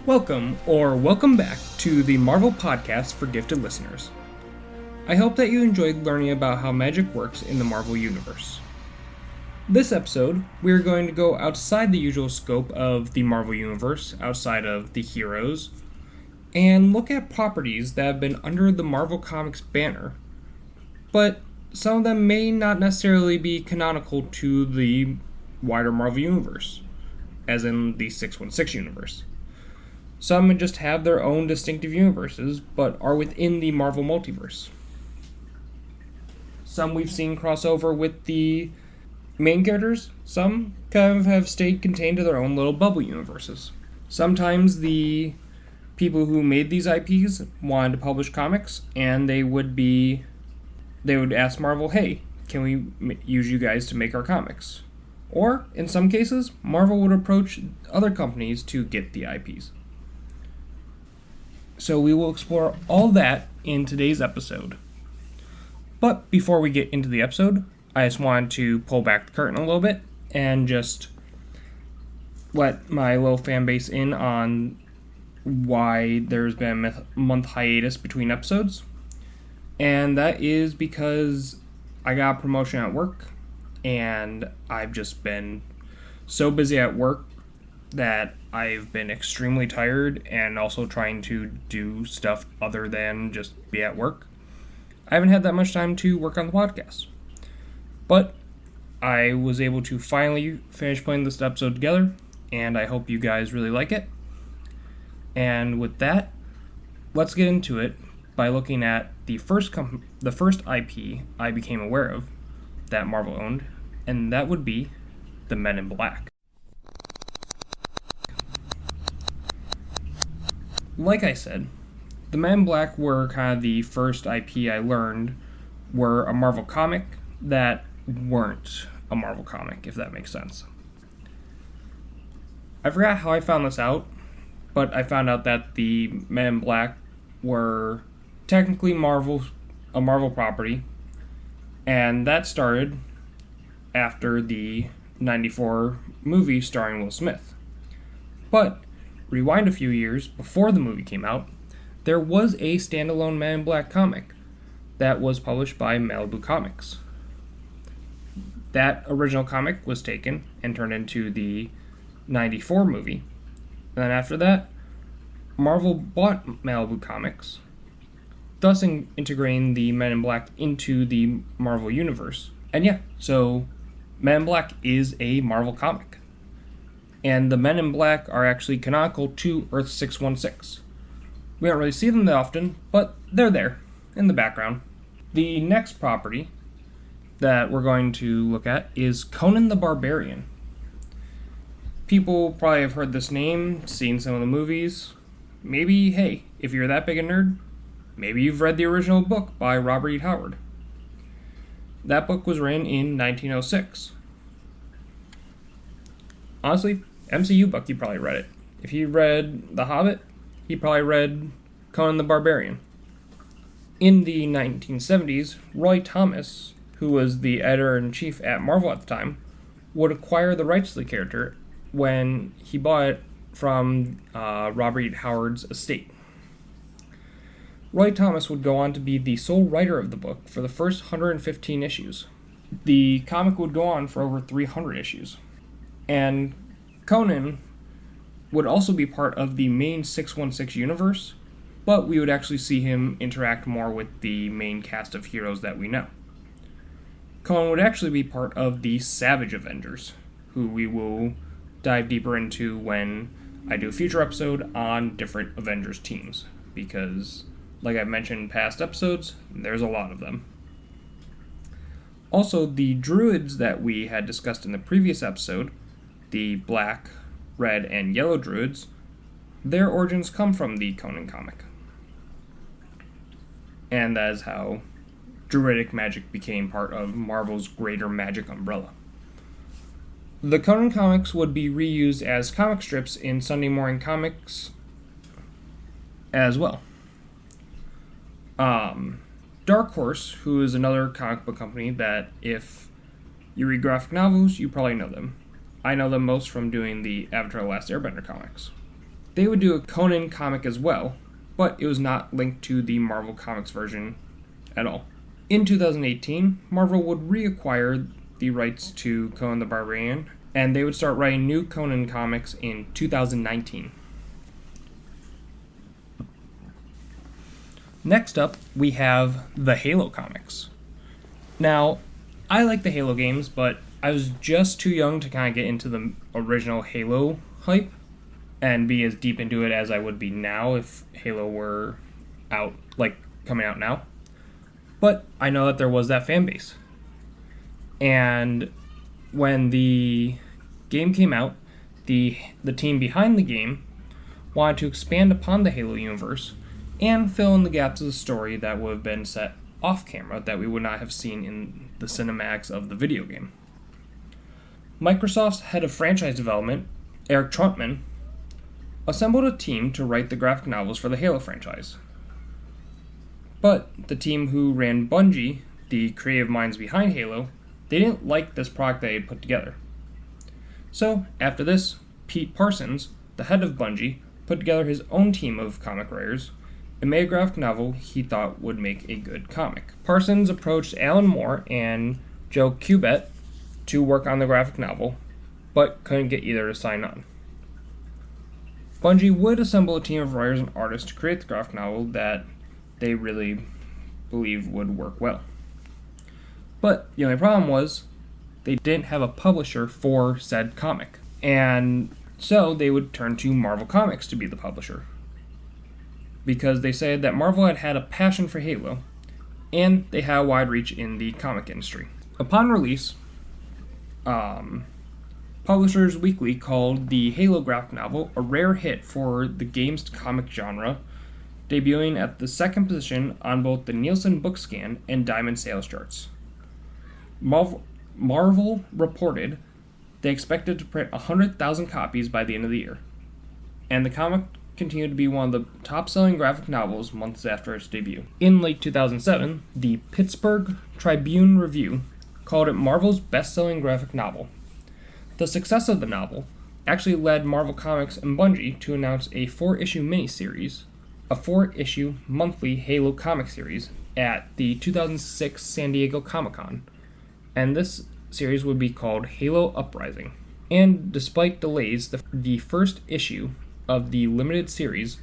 Welcome back to the Marvel Podcast for Gifted Listeners. I hope that you enjoyed learning about how magic works in the Marvel Universe. This episode, we are going to go outside the usual scope of the Marvel Universe, outside of the heroes, and look at properties that have been under the Marvel Comics banner, but some of them may not necessarily be canonical to the wider Marvel Universe, as in the 616 universe. Some just have their own distinctive universes, but are within the Marvel multiverse. Some we've seen cross over with the main characters. Some kind of have stayed contained to their own little bubble universes. Sometimes the people who made these IPs wanted to publish comics, and they would ask Marvel, hey, can we use you guys to make our comics? Or, in some cases, Marvel would approach other companies to get the IPs. So we will explore all that in today's episode. But before we get into the episode, I just wanted to pull back the curtain a little bit and just let my little fan base in on why there's been a month hiatus between episodes. And that is because I got a promotion at work, and I've just been so busy at work that I've been extremely tired and also trying to do stuff other than just be at work. I haven't had that much time to work on the podcast. But I was able to finally finish putting this episode together, and I hope you guys really like it. And with that, let's get into it by looking at the first IP I became aware of that Marvel owned, and that would be the Men in Black. Like I said, the Men in Black were kind of the first IP I learned were a Marvel comic that weren't a Marvel comic, if that makes sense. I forgot how I found this out, but I found out that the Men in Black were technically a Marvel property, and that started after the 94 movie starring Will Smith. But rewind a few years before the movie came out, there was a standalone Men in Black comic that was published by Malibu Comics. That original comic was taken and turned into the 94 movie. And then after that, Marvel bought Malibu Comics, thus integrating the Men in Black into the Marvel Universe. And yeah, so Men in Black is a Marvel comic. And the Men in Black are actually canonical to Earth 616. We don't really see them that often, but they're there, in the background. The next property that we're going to look at is Conan the Barbarian. People probably have heard this name, seen some of the movies. Maybe, hey, if you're that big a nerd, maybe you've read the original book by Robert E. Howard. That book was written in 1906. Honestly, MCU book, you probably read it. If you read The Hobbit, he probably read Conan the Barbarian. In the 1970s, Roy Thomas, who was the editor-in-chief at Marvel at the time, would acquire the rights to the character when he bought it from Robert E. Howard's estate. Roy Thomas would go on to be the sole writer of the book for the first 115 issues. The comic would go on for over 300 issues. And Conan would also be part of the main 616 universe, but we would actually see him interact more with the main cast of heroes that we know. Conan would actually be part of the Savage Avengers, who we will dive deeper into when I do a future episode on different Avengers teams, because, like I've mentioned in past episodes, there's a lot of them. Also, the druids that we had discussed in the previous episode, the black, red, and yellow druids, their origins come from the Conan comic. And that is how druidic magic became part of Marvel's greater magic umbrella. The Conan comics would be reused as comic strips in Sunday Morning Comics as well. Dark Horse, who is another comic book company that if you read graphic novels, you probably know them. I know them most from doing the Avatar: The Last Airbender comics. they would do a Conan comic as well, but it was not linked to the Marvel Comics version at all. In 2018, Marvel would reacquire the rights to Conan the Barbarian, and they would start writing new Conan comics in 2019. Next up, we have the Halo comics. Now, I like the Halo games, but I was just too young to kind of get into the original Halo hype and be as deep into it as I would be now if Halo were out, like coming out now. But I know that there was that fan base. And when the game came out, the team behind the game wanted to expand upon the Halo universe and fill in the gaps of the story that would have been set off camera that we would not have seen in the cinematics of the video game. Microsoft's head of franchise development, Eric Truntman, assembled a team to write the graphic novels for the Halo franchise. But the team who ran Bungie, the creative minds behind Halo, they didn't like this product they had put together. So, after this, Pete Parsons, the head of Bungie, put together his own team of comic writers and made a graphic novel he thought would make a good comic. Parsons approached Alan Moore and Joe Kubert to work on the graphic novel, but couldn't get either to sign on. Bungie would assemble a team of writers and artists to create the graphic novel that they really believed would work well. But the only problem was they didn't have a publisher for said comic, and so they would turn to Marvel Comics to be the publisher, because they said that Marvel had had a passion for Halo, and they had a wide reach in the comic industry. Upon release, Publishers Weekly called the Halo graphic novel a rare hit for the game's comic genre, debuting at the second position on both the Nielsen Bookscan and Diamond sales charts. Marvel reported they expected to print 100,000 copies by the end of the year, and the comic continued to be one of the top-selling graphic novels months after its debut. In late 2007, the Pittsburgh Tribune-Review called it Marvel's best-selling graphic novel. The success of the novel actually led Marvel Comics and Bungie to announce a 4-issue miniseries, a 4-issue monthly Halo comic series, at the 2006 San Diego Comic-Con, and this series would be called Halo Uprising. And despite delays, the first issue of the limited series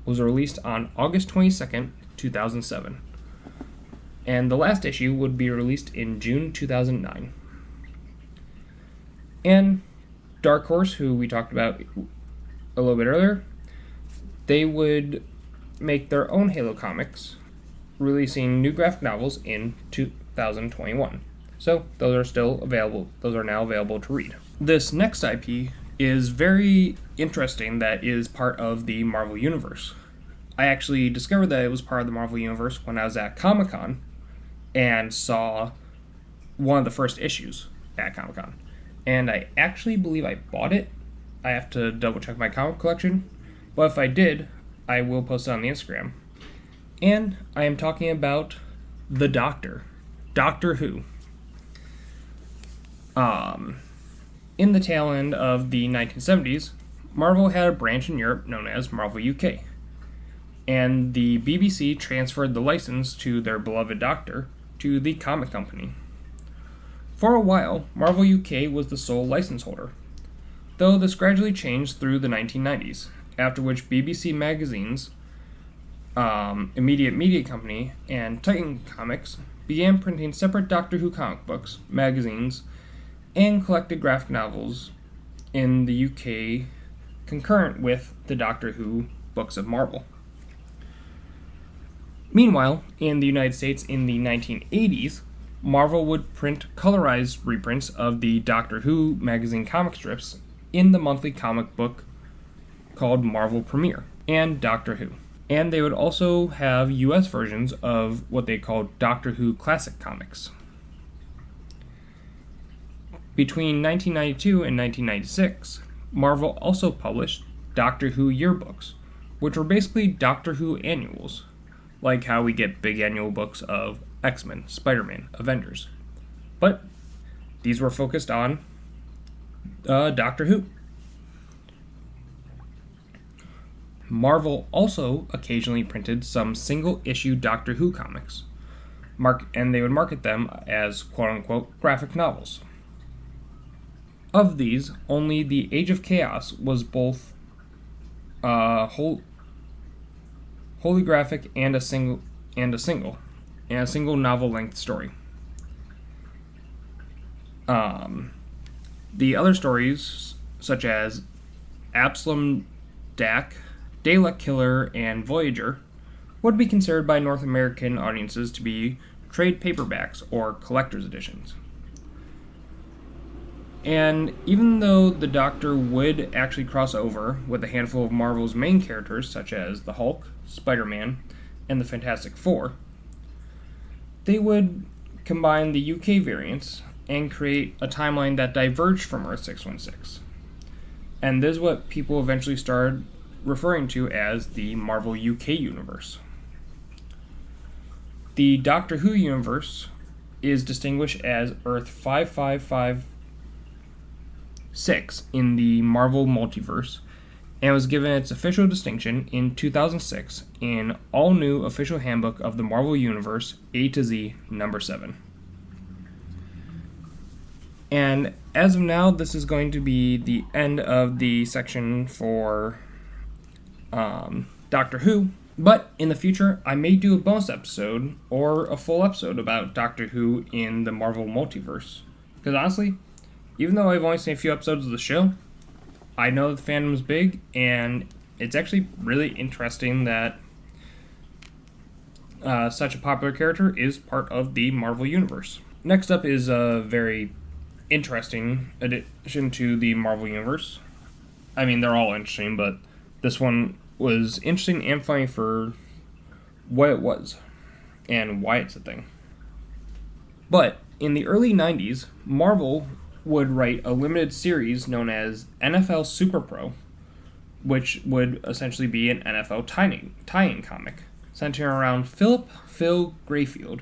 was released on August 22nd, 2007. And the last issue would be released in June 2009. And Dark Horse, who we talked about a little bit earlier, they would make their own Halo comics, releasing new graphic novels in 2021. So those are still available. Those are now available to read. This next IP is very interesting that is part of the Marvel Universe. I actually discovered that it was part of the Marvel Universe when I was at Comic-Con and saw one of the first issues at Comic-Con. And I actually believe I bought it. I have to double check my comic collection. But if I did, I will post it on the Instagram. And I am talking about the Doctor. Doctor Who. In the tail end of the 1970s, Marvel had a branch in Europe known as Marvel UK, and the BBC transferred the license to their beloved Doctor to the comic company. For a while, Marvel UK was the sole license holder, though this gradually changed through the 1990s, after which BBC Magazines, Immediate Media Company, and Titan Comics began printing separate Doctor Who comic books, magazines, and collected graphic novels in the UK concurrent with the Doctor Who books of Marvel. Meanwhile, in the United States in the 1980s, Marvel would print colorized reprints of the Doctor Who magazine comic strips in the monthly comic book called Marvel Premiere and Doctor Who. And they would also have US versions of what they called Doctor Who Classic Comics. Between 1992 and 1996, Marvel also published Doctor Who yearbooks, which were basically Doctor Who annuals, like how we get big annual books of X-Men, Spider-Man, Avengers. But these were focused on Doctor Who. Marvel also occasionally printed some single-issue Doctor Who comics, and they would market them as quote-unquote graphic novels. Of these, only The Age of Chaos was both wholly graphic and a single novel-length story. The other stories, such as Absalom Dac, Dalek Killer, and Voyager, would be considered by North American audiences to be trade paperbacks or collector's editions. And even though the Doctor would actually cross over with a handful of Marvel's main characters, such as the Hulk, Spider-Man, and the Fantastic Four, they would combine the UK variants and create a timeline that diverged from Earth 616. And this is what people eventually started referring to as the Marvel UK universe. The Doctor Who universe is distinguished as Earth 5556 in the Marvel multiverse and was given its official distinction in 2006 in All New Official Handbook of the Marvel Universe A to Z number 7. And as of now, this is going to be the end of the section for Doctor Who. But in the future, I may do a bonus episode or a full episode about Doctor Who in the Marvel multiverse. Because honestly, even though I've only seen a few episodes of the show, I know the fandom is big, and it's actually really interesting that such a popular character is part of the Marvel universe. Next up is a very interesting addition to the Marvel universe. I mean, they're all interesting, but this one was interesting and funny for what it was and why it's a thing. But in the early 90s, Marvel would write a limited series known as NFL Super Pro, which would essentially be an NFL tie-in comic centering around Phil Grayfield,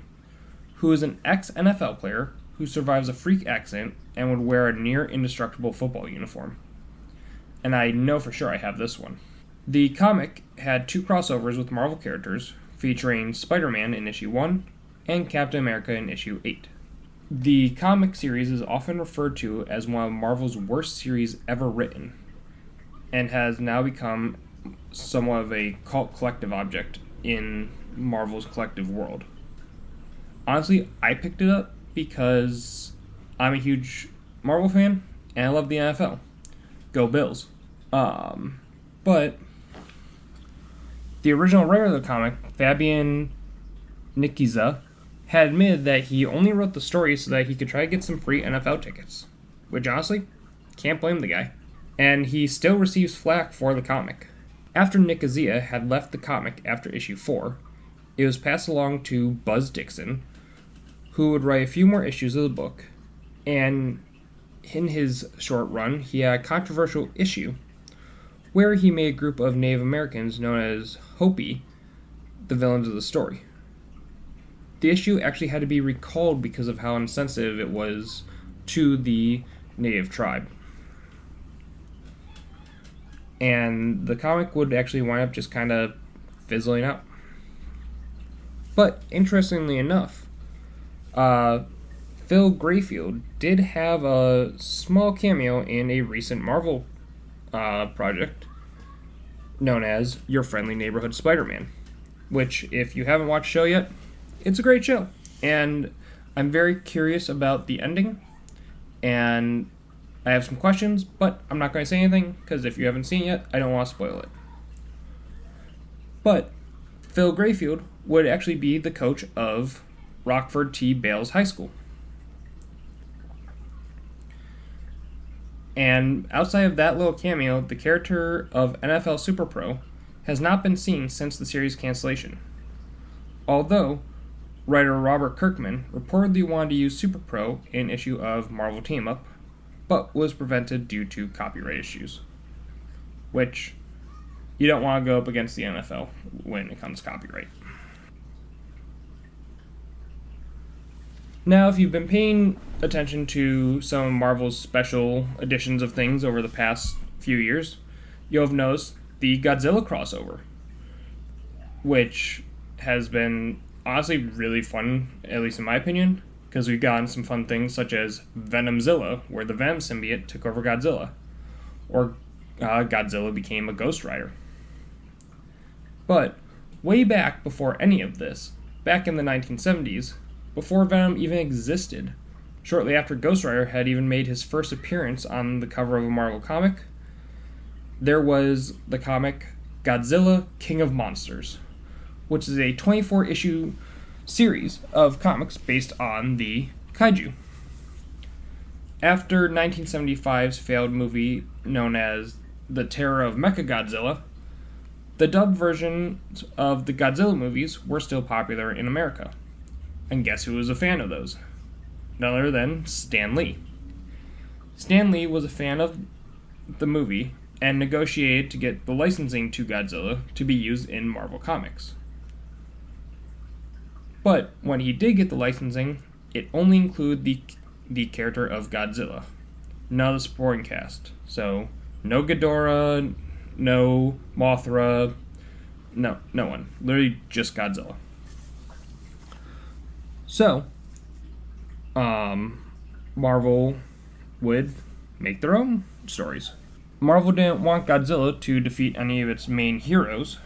who is an ex-NFL player who survives a freak accident and would wear a near indestructible football uniform. And I know for sure I have this one. The comic had 2 crossovers with Marvel characters, featuring Spider-Man in issue 1 and Captain America in issue 8. The comic series is often referred to as one of Marvel's worst series ever written, and has now become somewhat of a cult collective object in Marvel's collective world. Honestly, I picked it up because I'm a huge Marvel fan, and I love the NFL. Go Bills. But the original writer of the comic, Fabian Nicieza, had admitted that he only wrote the story so that he could try to get some free NFL tickets. Which, honestly, can't blame the guy. And he still receives flack for the comic. After Nicieza had left the comic after issue 4, it was passed along to Buzz Dixon, who would write a few more issues of the book, and in his short run, he had a controversial issue where he made a group of Native Americans known as Hopi the villains of the story. The issue actually had to be recalled because of how insensitive it was to the native tribe. And the comic would actually wind up just kind of fizzling out. But, interestingly enough, Phil Grayfield did have a small cameo in a recent Marvel project known as Your Friendly Neighborhood Spider-Man, which, if you haven't watched the show yet, it's a great show. And I'm very curious about the ending, and I have some questions, but I'm not going to say anything, because if you haven't seen it yet, I don't want to spoil it. But Phil Grayfield would actually be the coach of Rockford T. Bales High School. And outside of that little cameo, the character of NFL Super Pro has not been seen since the series cancellation. Although, writer Robert Kirkman reportedly wanted to use Super Pro in an issue of Marvel Team Up, but was prevented due to copyright issues. Which, you don't want to go up against the NFL when it comes to copyright. Now, if you've been paying attention to some of Marvel's special editions of things over the past few years, you'll have noticed the Godzilla crossover, which has been honestly really fun, at least in my opinion, because we've gotten some fun things such as Venomzilla, where the Venom symbiote took over Godzilla, or Godzilla became a Ghost Rider. But way back before any of this, back in the 1970s, before Venom even existed, shortly after Ghost Rider had even made his first appearance on the cover of a Marvel comic, there was the comic Godzilla King of Monsters, which is a 24-issue series of comics based on the kaiju. After 1975's failed movie known as The Terror of Mechagodzilla, the dubbed versions of the Godzilla movies were still popular in America. And guess who was a fan of those? None other than Stan Lee. Stan Lee was a fan of the movie and negotiated to get the licensing to Godzilla to be used in Marvel Comics. But when he did get the licensing, it only included the character of Godzilla, none of the supporting cast. So, no Ghidorah, no Mothra, no one. Literally just Godzilla. So, Marvel would make their own stories. Marvel didn't want Godzilla to defeat any of its main heroes,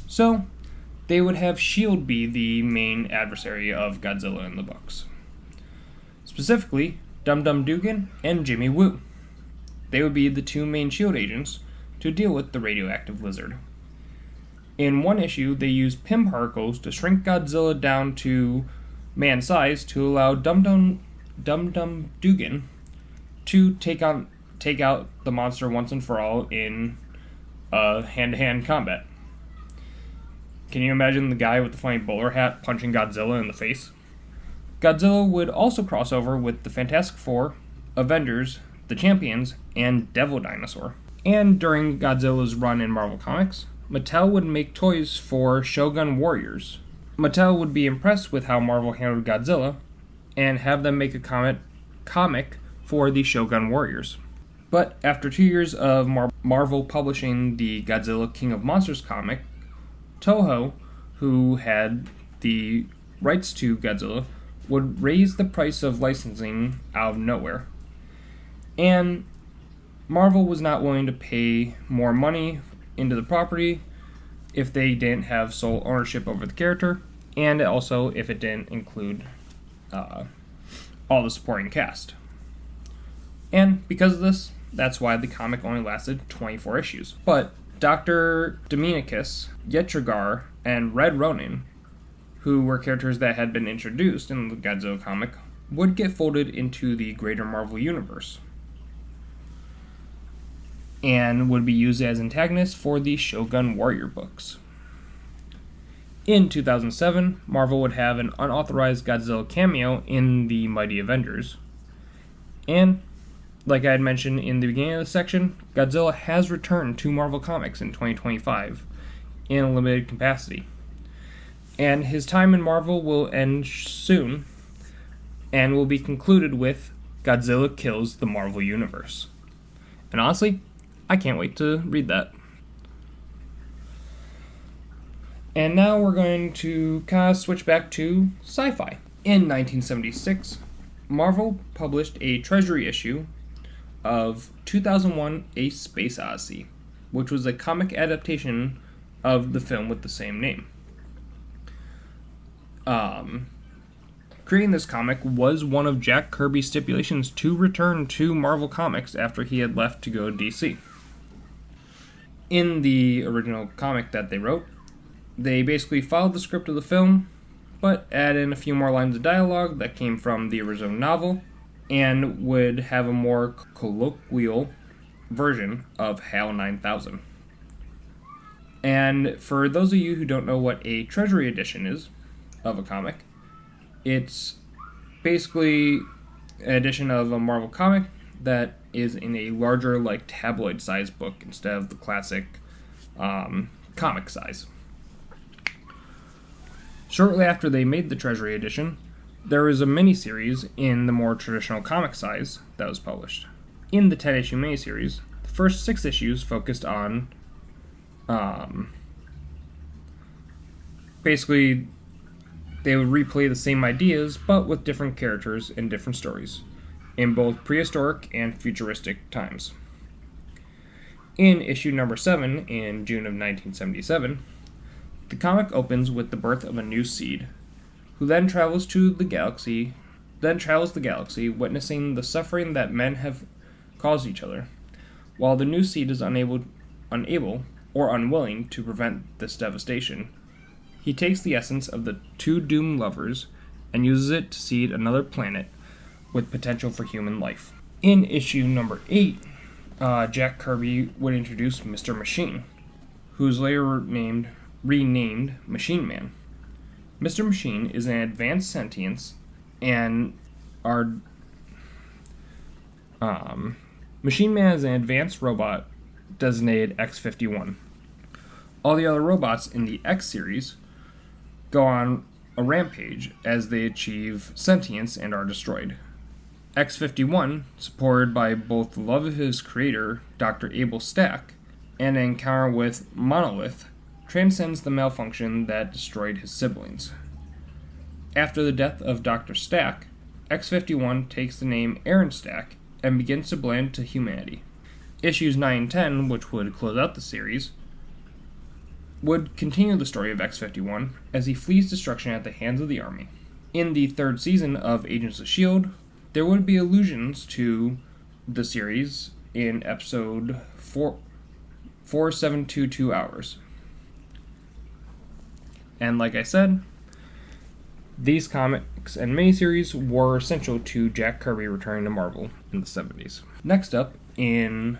so they would have S.H.I.E.L.D. be the main adversary of Godzilla in the books. Specifically, Dum-Dum Dugan and Jimmy Woo. They would be the two main S.H.I.E.L.D. agents to deal with the radioactive lizard. In one issue, they used Pym particles to shrink Godzilla down to man size to allow Dum-Dum Dugan to take out the monster once and for all in hand-to-hand combat. Can you imagine the guy with the funny bowler hat punching Godzilla in the face? Godzilla would also cross over with the Fantastic Four, Avengers, the Champions, and Devil Dinosaur. And during Godzilla's run in Marvel Comics, Mattel would make toys for Shogun Warriors. Mattel would be impressed with how Marvel handled Godzilla and have them make a comic for the Shogun Warriors. But after 2 years of Marvel publishing the Godzilla King of Monsters comic, Toho, who had the rights to Godzilla, would raise the price of licensing out of nowhere. And Marvel was not willing to pay more money into the property if they didn't have sole ownership over the character, and also if it didn't include all the supporting cast. And because of this, that's why the comic only lasted 24 issues. But Dr. Dominicus, Yetrigar, and Red Ronin, who were characters that had been introduced in the Godzilla comic, would get folded into the greater Marvel universe and would be used as antagonists for the Shogun Warrior books. In 2007, Marvel would have an unauthorized Godzilla cameo in the Mighty Avengers. And, like I had mentioned in the beginning of the section, Godzilla has returned to Marvel Comics in 2025 in a limited capacity. And his time in Marvel will end soon and will be concluded with Godzilla Kills the Marvel Universe. And honestly, I can't wait to read that. And now we're going to kind of switch back to sci-fi. In 1976, Marvel published a treasury issue of 2001: A Space Odyssey, which was a comic adaptation of the film with the same name. Creating this comic was one of Jack Kirby's stipulations to return to Marvel Comics after he had left to go to DC. In the original comic that they wrote, they basically followed the script of the film, but added in a few more lines of dialogue that came from the original novel, and would have a more colloquial version of HAL 9000. And for those of you who don't know what a treasury edition is of a comic, it's basically an edition of a Marvel comic that is in a larger, like, tabloid-sized book instead of the classic comic size. Shortly after they made the Treasury Edition, there was a miniseries in the more traditional comic size that was published. In the 10-issue miniseries, the first 6 issues focused on Basically, they would replay the same ideas, but with different characters and different stories, in both prehistoric and futuristic times. In issue number 7, in June of 1977, the comic opens with the birth of a new seed, who then travels the galaxy, witnessing the suffering that men have caused each other, while the new seed is unable or unwilling to prevent this devastation. He takes the essence of the two doomed lovers and uses it to seed another planet with potential for human life. In issue number 8, Jack Kirby would introduce Mr. Machine, who is later renamed Machine Man. Mr. Machine is an advanced sentience, and Machine Man is an advanced robot designated X-51. All the other robots in the X series go on a rampage as they achieve sentience and are destroyed. X-51, supported by both the love of his creator, Dr. Abel Stack, and an encounter with Monolith, transcends the malfunction that destroyed his siblings. After the death of Dr. Stack, X-51 takes the name Aaron Stack and begins to blend to humanity. Issues 9 and 10, which would close out the series, would continue the story of X-51 as he flees destruction at the hands of the Army. In the third season of Agents of S.H.I.E.L.D., there would be allusions to the series in episode 4722 Hours. And like I said, these comics and miniseries were essential to Jack Kirby returning to Marvel in the 70s. Next up, in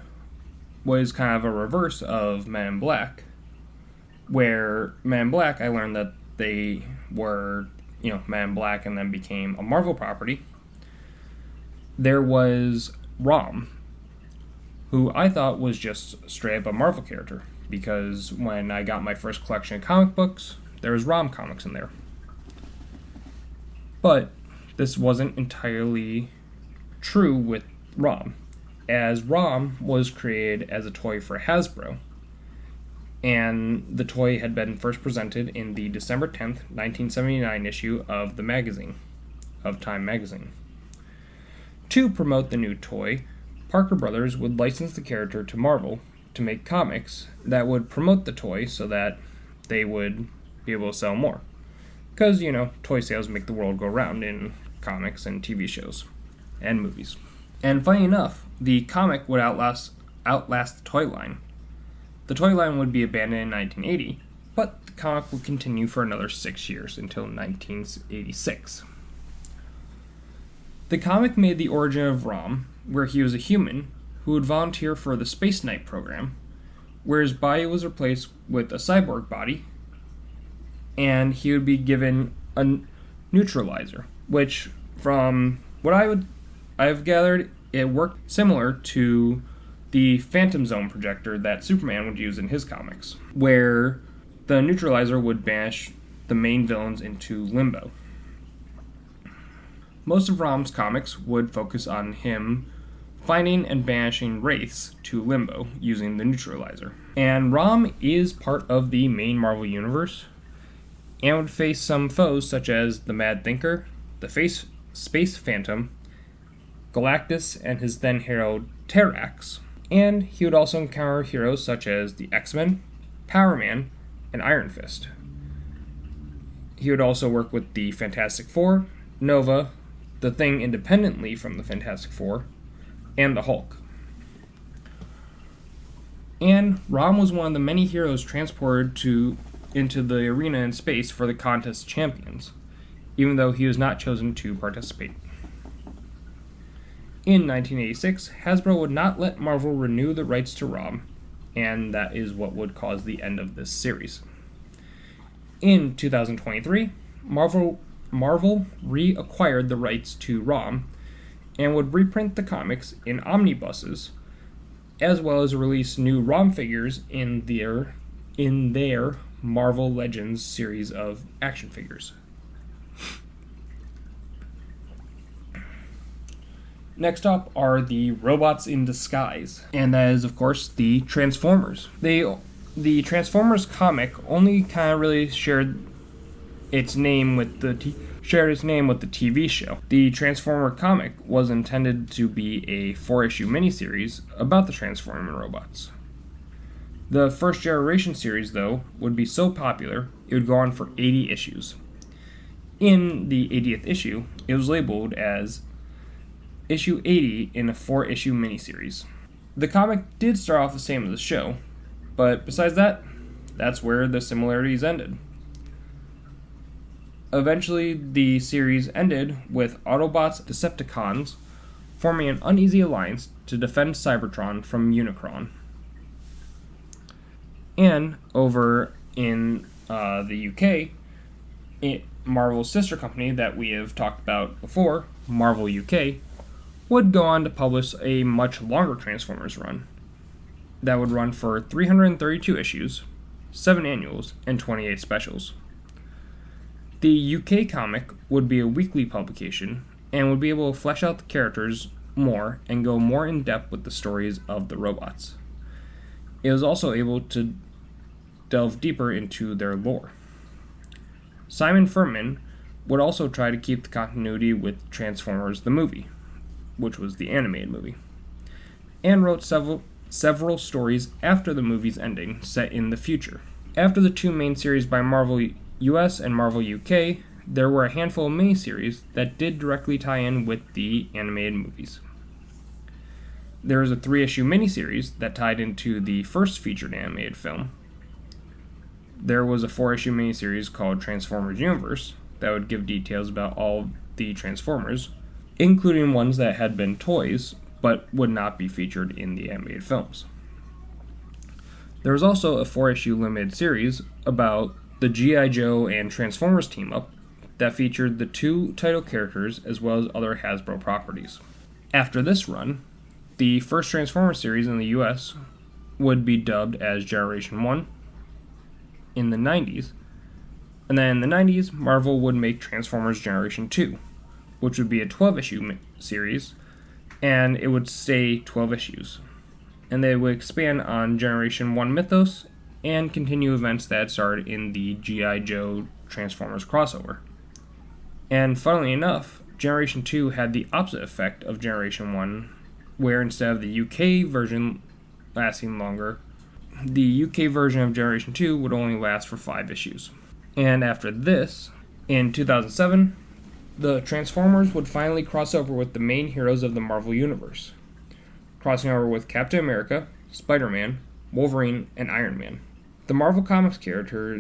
what is kind of a reverse of Men in Black, where Men in Black, I learned that they were, Men in Black and then became a Marvel property. There was Rom, who I thought was just straight up a Marvel character, because when I got my first collection of comic books, there was Rom comics in there. But this wasn't entirely true with Rom, as Rom was created as a toy for Hasbro, and the toy had been first presented in the December 10th, 1979 issue of Time magazine. To promote the new toy, Parker Brothers would license the character to Marvel to make comics that would promote the toy so that they would be able to sell more. Because, toy sales make the world go round in comics and TV shows and movies. And funny enough, the comic would outlast the toy line. The toy line would be abandoned in 1980, but the comic would continue for another 6 years until 1986. The comic made the origin of Rom, where he was a human who would volunteer for the Space Knight program, where his body was replaced with a cyborg body, and he would be given a neutralizer, which, from what I've gathered, it worked similar to the Phantom Zone projector that Superman would use in his comics, where the neutralizer would banish the main villains into limbo. Most of Rom's comics would focus on him finding and banishing wraiths to limbo using the neutralizer. And Rom is part of the main Marvel universe, and would face some foes such as the Mad Thinker, the Space Phantom, Galactus and his then hero Terrax, and he would also encounter heroes such as the X-Men, Power Man, and Iron Fist. He would also work with the Fantastic Four, Nova, the Thing independently from the Fantastic Four, and the Hulk. And Rom was one of the many heroes transported into the arena in space for the contest champions, even though he was not chosen to participate. In 1986, Hasbro would not let Marvel renew the rights to Rom, and that is what would cause the end of this series. In 2023, Marvel reacquired the rights to Rom and would reprint the comics in omnibuses, as well as release new Rom figures in their Marvel Legends series of action figures. Next up are the robots in disguise, and that is, of course, the Transformers. They the Transformers comic only kind of really shared its name with the TV show. The Transformer comic was intended to be a 4-issue miniseries about the transforming robots. The first generation series, though, would be so popular it would go on for 80 issues. In the 80th issue, it was labeled as issue 80 in a 4-issue miniseries. The comic did start off the same as the show, but besides that, that's where the similarities ended. Eventually, the series ended with Autobots and Decepticons forming an uneasy alliance to defend Cybertron from Unicron. And over in the UK, Marvel's sister company that we have talked about before, Marvel UK, would go on to publish a much longer Transformers run that would run for 332 issues, 7 annuals, and 28 specials. The UK comic would be a weekly publication and would be able to flesh out the characters more and go more in depth with the stories of the robots. It was also able to delve deeper into their lore. Simon Furman would also try to keep the continuity with Transformers the movie, which was the animated movie, and wrote several stories after the movie's ending set in the future. After the 2 main series by Marvel US and Marvel UK, there were a handful of miniseries that did directly tie in with the animated movies. There was a 3-issue miniseries that tied into the first featured animated film. There was a 4-issue miniseries called Transformers Universe that would give details about all the Transformers, including ones that had been toys but would not be featured in the animated films. There was also a 4-issue limited series about the G.I. Joe and Transformers team-up that featured the 2 title characters as well as other Hasbro properties. After this run, the first Transformers series in the US would be dubbed as Generation 1 in the 90s, and then in the 90s, Marvel would make Transformers Generation 2, which would be a 12-issue series, and it would stay 12 issues. And they would expand on Generation 1 mythos and continue events that had started in the G.I. Joe Transformers crossover. And funnily enough, Generation 2 had the opposite effect of Generation 1, where instead of the UK version lasting longer, the UK version of Generation 2 would only last for 5 issues. And after this, in 2007, the Transformers would finally cross over with the main heroes of the Marvel Universe, crossing over with Captain America, Spider-Man, Wolverine, and Iron Man. The Marvel Comics character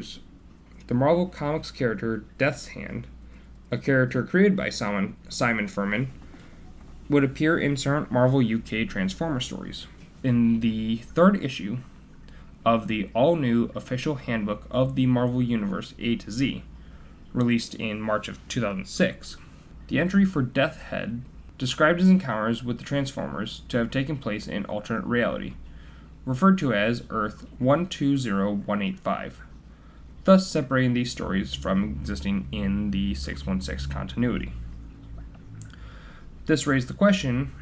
Death's Hand, a character created by Simon Furman, would appear in certain Marvel UK Transformer stories. In the 3rd issue of the all-new official handbook of the Marvel Universe A to Z, released in March of 2006, the entry for Death's Head described his encounters with the Transformers to have taken place in alternate reality, referred to as Earth 120185, thus separating these stories from existing in the 616 continuity. This raised the question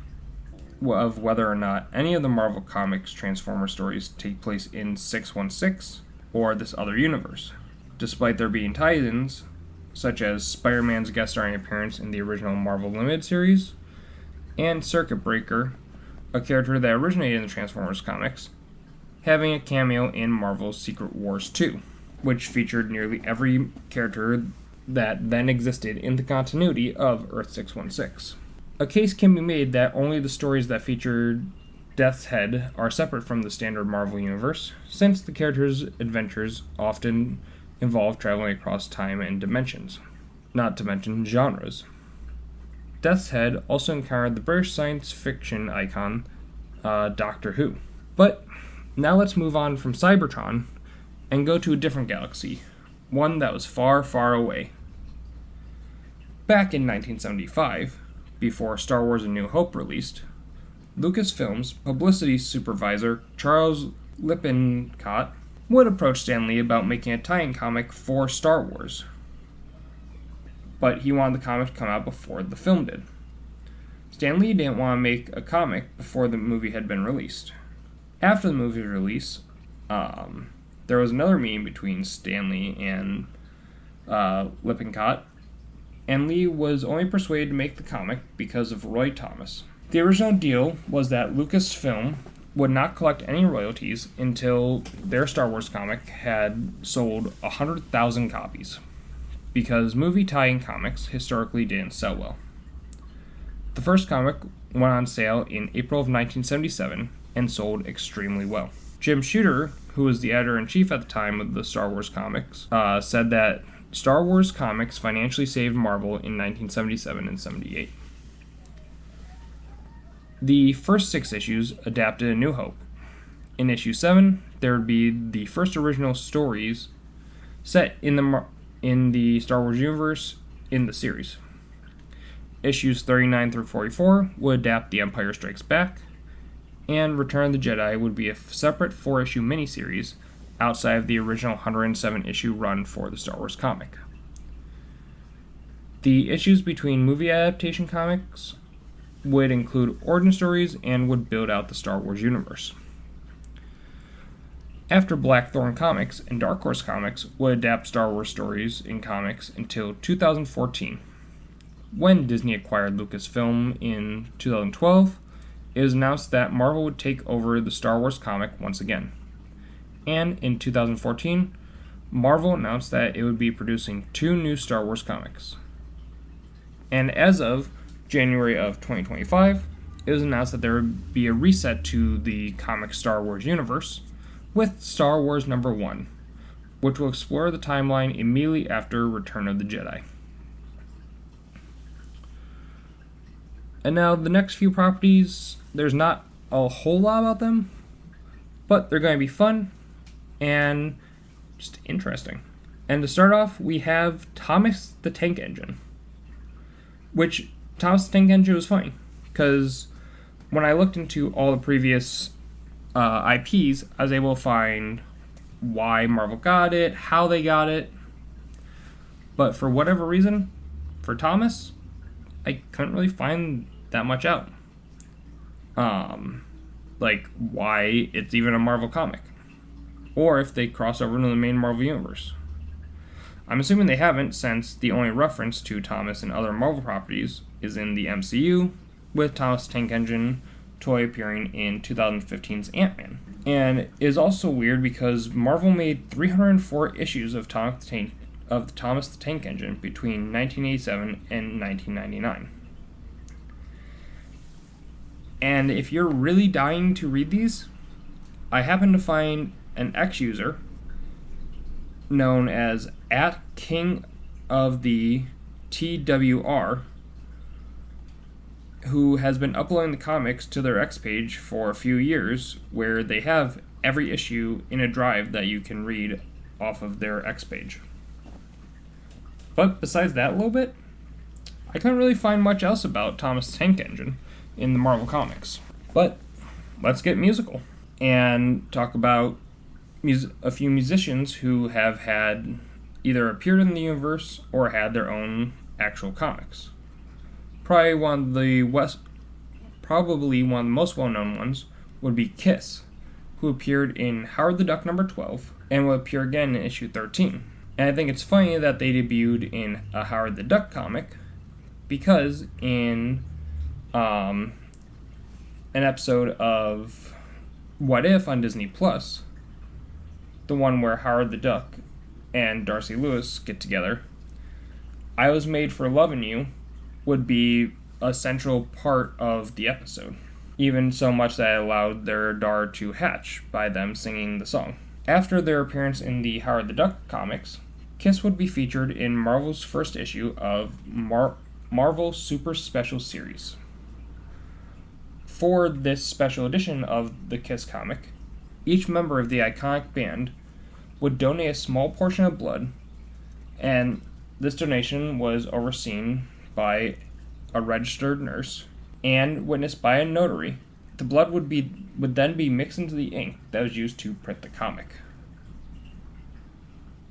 of whether or not any of the Marvel Comics Transformer stories take place in 616 or this other universe, despite there being tie-ins such as Spider-Man's guest starring appearance in the original Marvel Limited series, and Circuit Breaker, a character that originated in the Transformers comics, having a cameo in Marvel's Secret Wars 2, which featured nearly every character that then existed in the continuity of Earth 616. A case can be made that only the stories that feature Death's Head are separate from the standard Marvel universe, since the character's adventures often involve traveling across time and dimensions, not to mention genres. Death's Head also encountered the British science fiction icon Doctor Who. But now let's move on from Cybertron and go to a different galaxy, one that was far, far away. Back in 1975, before Star Wars A New Hope released, Lucasfilm's publicity supervisor Charles Lippincott would approach Stan Lee about making a tie-in comic for Star Wars, but he wanted the comic to come out before the film did. Stan Lee didn't want to make a comic before the movie had been released. After the movie's release, there was another meeting between Stanley and Lippincott, and Lee was only persuaded to make the comic because of Roy Thomas. The original deal was that Lucasfilm would not collect any royalties until their Star Wars comic had sold 100,000 copies, because movie tie-in comics historically didn't sell well. The first comic went on sale in April of 1977 and sold extremely well. Jim Shooter, who was the editor-in-chief at the time of the Star Wars comics, said that Star Wars comics financially saved Marvel in 1977 and 78. The first 6 issues adapted A New Hope. In issue 7, there would be the first original stories set in the Star Wars universe in the series. Issues 39 through 44 would adapt The Empire Strikes Back, and Return of the Jedi would be a separate 4-issue miniseries outside of the original 107-issue run for the Star Wars comic. The issues between movie adaptation comics would include origin stories and would build out the Star Wars universe. After Blackthorn Comics and Dark Horse Comics would adapt Star Wars stories in comics until 2014. When Disney acquired Lucasfilm in 2012, it was announced that Marvel would take over the Star Wars comic once again. And in 2014, Marvel announced that it would be producing 2 new Star Wars comics. And as of January of 2025, it was announced that there would be a reset to the comic Star Wars universe with Star Wars number 1, which will explore the timeline immediately after Return of the Jedi. And now the next few properties, there's not a whole lot about them, but they're going to be fun and just interesting. And to start off, we have Thomas the Tank Engine, which Thomas the Tank Engine was funny, because when I looked into all the previous IPs, I was able to find why Marvel got it, how they got it, but for whatever reason, for Thomas, I couldn't really find that much out. Like why it's even a Marvel comic, or if they cross over into the main Marvel universe. I'm assuming they haven't, since the only reference to Thomas and other Marvel properties is in the MCU, with Thomas the Tank Engine toy appearing in 2015's Ant-Man. And it is also weird because Marvel made 304 issues of Thomas the Tank Engine between 1987 and 1999. And if you're really dying to read these, I happen to find an X-user known as @King of the TWR, who has been uploading the comics to their X page for a few years, where they have every issue in a drive that you can read off of their X page. But besides that little bit, I couldn't really find much else about Thomas the Tank Engine in the Marvel Comics. But let's get musical and talk about a few musicians who have had either appeared in the universe or had their own actual comics. Probably one of the most well-known ones would be Kiss, who appeared in Howard the Duck number 12 and will appear again in issue 13. And I think it's funny that they debuted in a Howard the Duck comic, because in an episode of What If on Disney Plus, the one where Howard the Duck and Darcy Lewis get together, I Was Made for Lovin' You would be a central part of the episode, even so much that it allowed their daughter to hatch by them singing the song. After their appearance in the Howard the Duck comics, Kiss would be featured in Marvel's first issue of Marvel Super Special Series. For this special edition of the Kiss comic, each member of the iconic band would donate a small portion of blood, and this donation was overseen by a registered nurse and witnessed by a notary. The blood would then be mixed into the ink that was used to print the comic.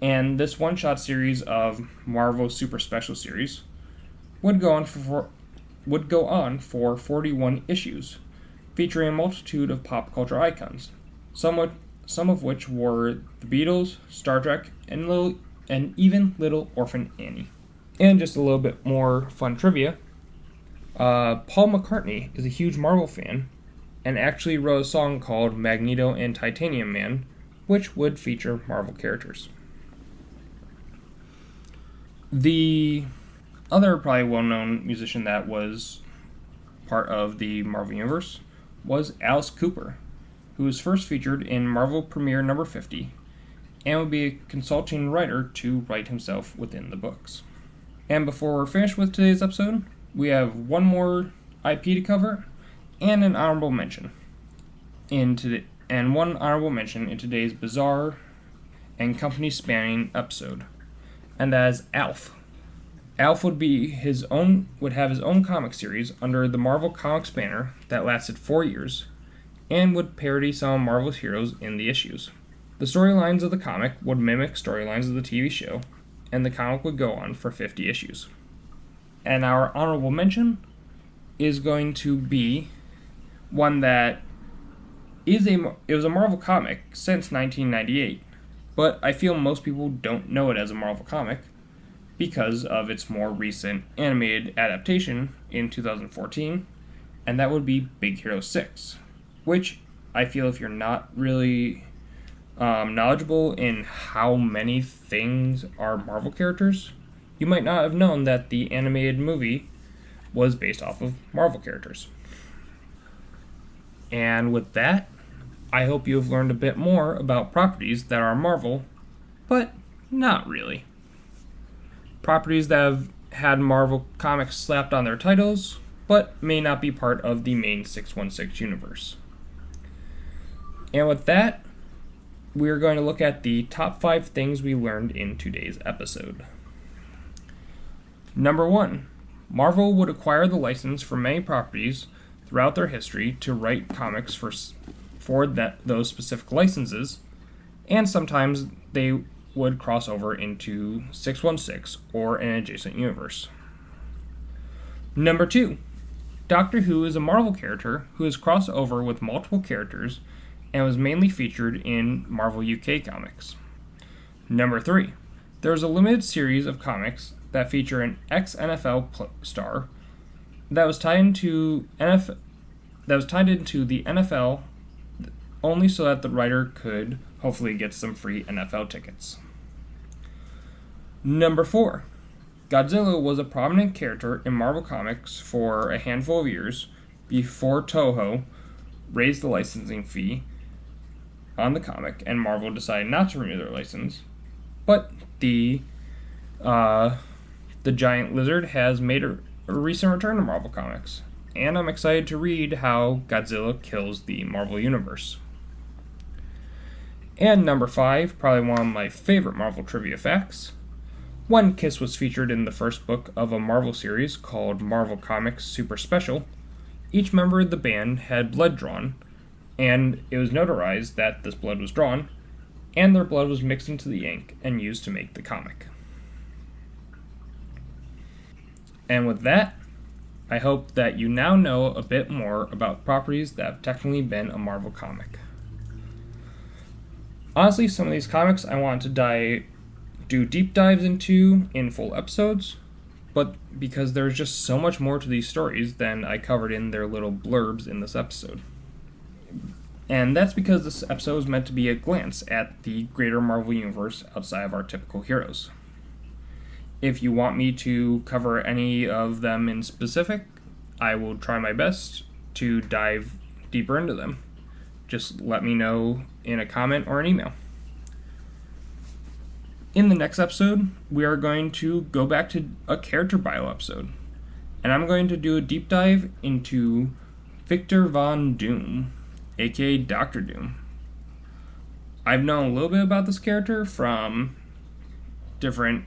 And this one-shot series of Marvel Super Special Series would go on for 41 issues, featuring a multitude of pop culture icons, some some of which were The Beatles, Star Trek, and even Little Orphan Annie. And just a little bit more fun trivia, Paul McCartney is a huge Marvel fan and actually wrote a song called Magneto and Titanium Man, which would feature Marvel characters. The other probably well-known musician that was part of the Marvel Universe was Alice Cooper, who was first featured in Marvel Premiere number 50 and would be a consulting writer to write himself within the books. And before we're finished with today's episode, we have one more IP to cover and an honorable mention in today's bizarre and company-spanning episode, and that is Alf. Alf would have his own comic series under the Marvel Comics banner that lasted 4 years, and would parody some of Marvel's heroes in the issues. The storylines of the comic would mimic storylines of the TV show, and the comic would go on for 50 issues. And our honorable mention is going to be one that it was a Marvel comic since 1998, but I feel most people don't know it as a Marvel comic because of its more recent animated adaptation in 2014, and that would be Big Hero 6, which I feel if you're not really knowledgeable in how many things are Marvel characters, you might not have known that the animated movie was based off of Marvel characters. And with that, I hope you have learned a bit more about properties that are Marvel, but not really. Properties that have had Marvel comics slapped on their titles, but may not be part of the main 616 universe. And with that, we're going to look at the top 5 things we learned in today's episode. Number 1. Marvel would acquire the license for many properties throughout their history to write comics for those specific licenses, and sometimes they would cross over into 616 or an adjacent universe. Number 2. Doctor Who is a Marvel character who has crossed over with multiple characters and was mainly featured in Marvel UK comics. Number 3. There is a limited series of comics that feature an ex-NFL star that was tied into the NFL only so that the writer could hopefully get some free NFL tickets. Number 4. Godzilla was a prominent character in Marvel Comics for a handful of years before Toho raised the licensing fee on the comic and Marvel decided not to renew their license. But the giant lizard has made a recent return to Marvel Comics, and I'm excited to read how Godzilla kills the Marvel Universe. And number 5, probably one of my favorite Marvel trivia facts. When Kiss was featured in the first book of a Marvel series called Marvel Comics Super Special, each member of the band had blood drawn, and it was notarized that this blood was drawn, and their blood was mixed into the ink and used to make the comic. And with that, I hope that you now know a bit more about properties that have technically been a Marvel comic. Honestly, some of these comics I want to do deep dives into in full episodes, but because there's just so much more to these stories than I covered in their little blurbs in this episode. And that's because this episode is meant to be a glance at the greater Marvel Universe outside of our typical heroes. If you want me to cover any of them in specific, I will try my best to dive deeper into them. Just let me know in a comment or an email. In the next episode, we are going to go back to a character bio episode, and I'm going to do a deep dive into Victor Von Doom, aka Dr. Doom. I've known a little bit about this character from different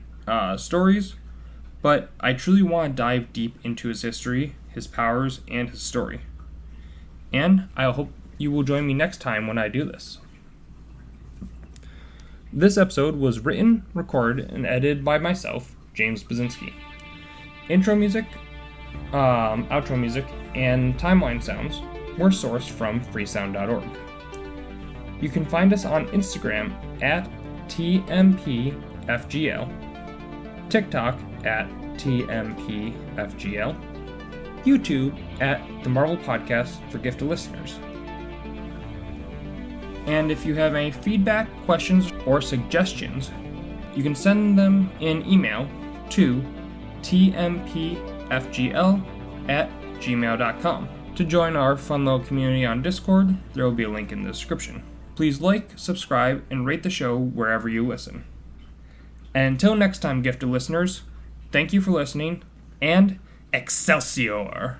stories, but I truly want to dive deep into his history, his powers, and his story. And I hope you will join me next time when I do this. This episode was written, recorded, and edited by myself, James Basinski. Intro music, outro music, and timeline sounds were sourced from freesound.org. You can find us on Instagram at TMPFGL, TikTok at TMPFGL, YouTube at The Marvel Podcast for Gifted Listeners. And if you have any feedback, questions, or suggestions, you can send them in email to tmpfgl@gmail.com. To join our fun little community on Discord, there will be a link in the description. Please like, subscribe, and rate the show wherever you listen. And until next time, gifted listeners, thank you for listening, and Excelsior!